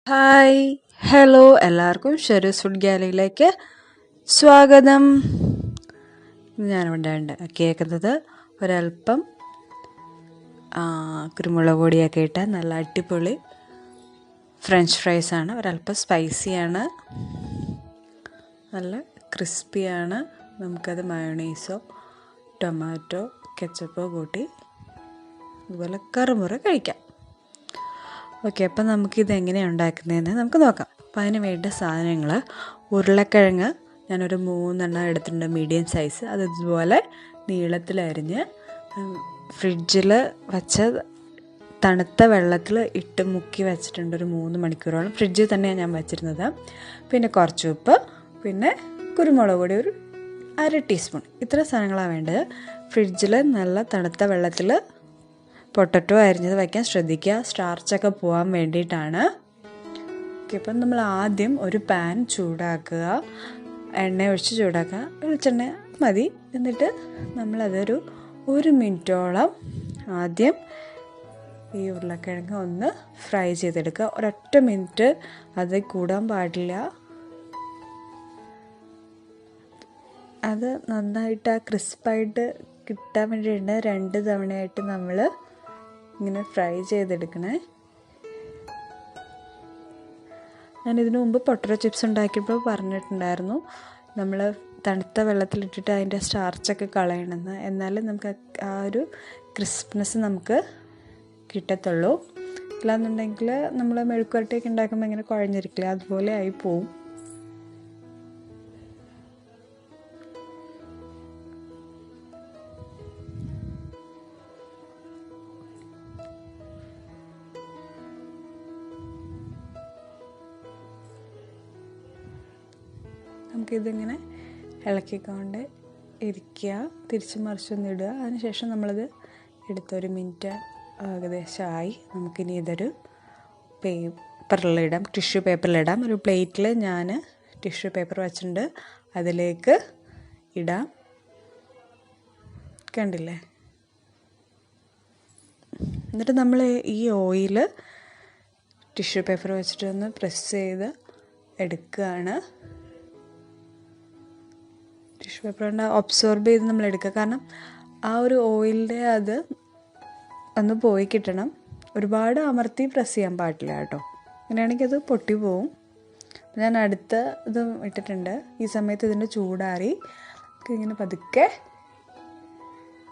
Hi hello എല്ലാവർക്കും ഷെറൂസ് food ഗാലറിയിലേക്ക് സ്വാഗതം. ഞാനിവിടെ കേൾക്കുന്നത് ഒരല്പം കുരുമുളക് പൊടിയൊക്കെ ഇട്ട നല്ല അടിപൊളി ഫ്രഞ്ച് ഫ്രൈസാണ്. ഒരല്പം സ്പൈസിയാണ്, നല്ല ക്രിസ്പിയാണ്. നമുക്കത് മയോണൈസോ ടൊമാറ്റോ കെച്ചപ്പോ കൂട്ടി അതുപോലെ കറുമുറ കഴിക്കാം. ഓക്കെ, അപ്പം നമുക്കിതെങ്ങനെയാണ് ഉണ്ടാക്കുന്നതെന്ന് നമുക്ക് നോക്കാം. അപ്പം അതിന് വേണ്ട സാധനങ്ങൾ: ഉരുളക്കിഴങ്ങ് ഞാനൊരു 3 എടുത്തിട്ടുണ്ട്, മീഡിയം സൈസ്. അത് ഇതുപോലെ നീളത്തിലരിഞ്ഞ് ഫ്രിഡ്ജിൽ വച്ച തണുത്ത വെള്ളത്തിൽ ഇട്ട് മുക്കി വെച്ചിട്ടുണ്ട്. ഒരു 3 മണിക്കൂറോളം ഫ്രിഡ്ജിൽ തന്നെയാണ് ഞാൻ വെച്ചിരുന്നത്. പിന്നെ കുറച്ച് ഉപ്പ്, പിന്നെ കുരുമുളക് പൊടി ഒരു 1/2 ടീസ്പൂൺ. ഇത്ര സാധനങ്ങളാണ് വേണ്ടത്. ഫ്രിഡ്ജിൽ നല്ല തണുത്ത വെള്ളത്തിൽ പൊട്ടറ്റോ അരിഞ്ഞത് വയ്ക്കാൻ ശ്രദ്ധിക്കുക, സ്റ്റാർച്ചൊക്കെ പോകാൻ വേണ്ടിയിട്ടാണ്. ഓക്കെ, അപ്പം നമ്മൾ ആദ്യം ഒരു പാൻ ചൂടാക്കുക, എണ്ണ ഒഴിച്ച് ചൂടാക്കുക. വെളിച്ചെണ്ണ മതി. എന്നിട്ട് നമ്മളതൊരു 1 മിനിറ്റോളം ആദ്യം ഈ ഉരുളക്കിഴങ്ങ് ഒന്ന് ഫ്രൈ ചെയ്തെടുക്കുക. ഒരൊറ്റ മിനിറ്റ് അത് കൂടാൻ പാടില്ല. അത് നന്നായിട്ട് ക്രിസ്പായിട്ട് കിട്ടാൻ വേണ്ടിയിട്ട് 2 തവണയായിട്ട് നമ്മൾ ഇങ്ങനെ ഫ്രൈ ചെയ്തെടുക്കണേ. ഞാനിതിനു മുമ്പ് പൊട്ടറ്റോ ചിപ്സ് ഉണ്ടാക്കിയപ്പോൾ പറഞ്ഞിട്ടുണ്ടായിരുന്നു, നമ്മൾ തണുത്ത വെള്ളത്തിലിട്ടിട്ട് അതിൻ്റെ സ്റ്റാർച്ചൊക്കെ കളയണമെന്ന്. എന്നാലും നമുക്ക് ആ ഒരു ക്രിസ്പ്നെസ് നമുക്ക് കിട്ടത്തുള്ളൂ. ഇല്ലാന്നുണ്ടെങ്കിൽ നമ്മൾ മെഴുക്കുവരട്ടിയൊക്കെ ഉണ്ടാക്കുമ്പോൾ ഇങ്ങനെ കുഴഞ്ഞിരിക്കില്ല, അതുപോലെ ആയി പോവും. നമുക്കിതിങ്ങനെ ഇളക്കിക്കൊണ്ട് ഇരിക്കുക, തിരിച്ച് മറിച്ചൊന്ന് ഇടുക. അതിനുശേഷം നമ്മളത് എടുത്തൊരു മിനിറ്റ് ഏകദേശമായി. നമുക്കിനി ഇതൊരു പേപ്പറിലിടാം, ടിഷ്യൂ പേപ്പറിലിടാം. ഒരു പ്ലേറ്റിൽ ഞാൻ ടിഷ്യൂ പേപ്പർ വെച്ചിട്ടുണ്ട്, അതിലേക്ക് ഇടാം. കണ്ടില്ലേ? എന്നിട്ട് നമ്മൾ ഈ ഓയിൽ ടിഷ്യൂ പേപ്പർ വെച്ചിട്ടൊന്ന് പ്രസ് ചെയ്ത് എടുക്കുകയാണ്. ടിഷ്യൂ പേപ്പർ കൊണ്ട് ഒബ്സോർബ് ചെയ്ത് നമ്മൾ എടുക്കുക. കാരണം ആ ഒരു ഓയിലിൻ്റെ അത് ഒന്ന് പോയി കിട്ടണം. ഒരുപാട് അമർത്തി പ്രസ് ചെയ്യാൻ പാടില്ല കേട്ടോ, അങ്ങനെയാണെങ്കിൽ അത് പൊട്ടി പോവും. ഞാൻ അടുത്ത ഇത് ഇട്ടിട്ടുണ്ട്. ഈ സമയത്ത് ഇതിൻ്റെ ചൂടാറി ഇങ്ങനെ പതുക്കെ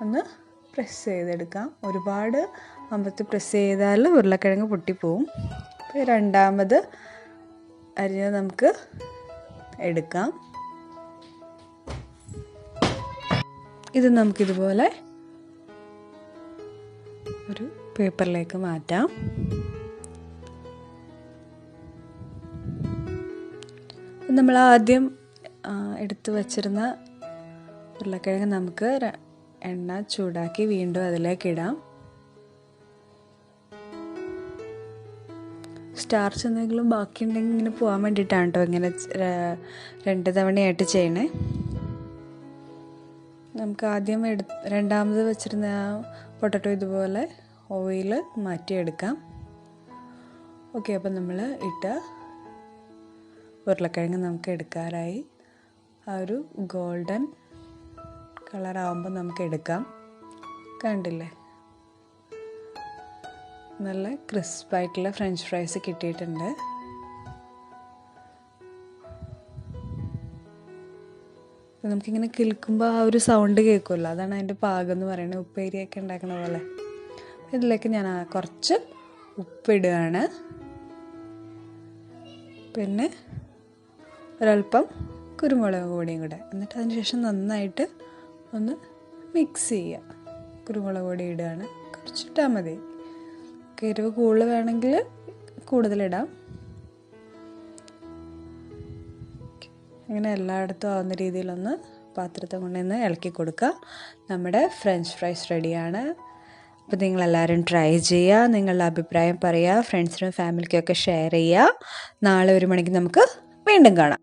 ഒന്ന് പ്രസ് ചെയ്തെടുക്കാം. ഒരുപാട് അമർത്തി പ്രസ് ചെയ്താൽ ഉരുളക്കിഴങ്ങ് പൊട്ടിപ്പോവും. അപ്പോൾ രണ്ടാമത് അരിഞ്ഞത് നമുക്ക് എടുക്കാം. ഇത് നമുക്കിതുപോലെ ഒരു പേപ്പറിലേക്ക് മാറ്റാം. നമ്മൾ ആദ്യം എടുത്തു വച്ചിരുന്ന ഉരുളക്കിഴങ്ങ് നമുക്ക് എണ്ണ ചൂടാക്കി വീണ്ടും അതിലേക്ക് ഇടാം. സ്റ്റാർച്ച് എന്തെങ്കിലും ബാക്കിയുണ്ടെങ്കിൽ ഇങ്ങനെ പോകാൻ വേണ്ടിയിട്ടാണ് കേട്ടോ ഇങ്ങനെ 2 തവണയായിട്ട് ചെയ്യണേ. നമുക്ക് ആദ്യം രണ്ടാമത് വെച്ചിരുന്ന ആ പൊട്ടറ്റോ ഇതുപോലെ ഓയിൽ മാറ്റിയെടുക്കാം. ഓക്കെ, അപ്പം നമ്മൾ ഇട്ട ഉരുളക്കിഴങ്ങ് നമുക്ക് എടുക്കാറായി. ആ ഒരു ഗോൾഡൻ കളറാകുമ്പോൾ നമുക്ക് എടുക്കാം. കണ്ടില്ലേ? നല്ല ക്രിസ്പായിട്ടുള്ള ഫ്രഞ്ച് ഫ്രൈസ് കിട്ടിയിട്ടുണ്ട്. നമുക്കിങ്ങനെ കിൽക്കുമ്പോൾ ആ ഒരു സൗണ്ട് കേൾക്കുമല്ലോ, അതാണ് അതിൻ്റെ പാകം എന്ന് പറയുന്നത്. ഉപ്പേരിയൊക്കെ ഉണ്ടാക്കണ പോലെ. ഇതിലേക്ക് ഞാൻ കുറച്ച് ഉപ്പിടുകയാണ്, പിന്നെ ഒരല്പം കുരുമുളക് പൊടിയും കൂടെ. എന്നിട്ട് അതിന് ശേഷം നന്നായിട്ട് ഒന്ന് മിക്സ് ചെയ്യുക. കുരുമുളക് പൊടി ഇടുകയാണ്, കുറച്ചിട്ടാൽ മതി. എരിവ് കൂടുതൽ വേണമെങ്കിൽ കൂടുതലിടാം. അങ്ങനെ എല്ലായിടത്തും ആവുന്ന രീതിയിലൊന്ന് പാത്രത്തെ കൊണ്ടുവന്ന് ഇളക്കി കൊടുക്കുക. നമ്മുടെ ഫ്രഞ്ച് ഫ്രൈസ് റെഡിയാണ്. അപ്പോൾ നിങ്ങളെല്ലാവരും ട്രൈ ചെയ്യുക, നിങ്ങളുടെ അഭിപ്രായം പറയുക, ഫ്രണ്ട്സിനും ഫാമിലിക്കൊക്കെ ഷെയർ ചെയ്യുക. നാളെ 1 മണിക്ക് നമുക്ക് വീണ്ടും കാണാം.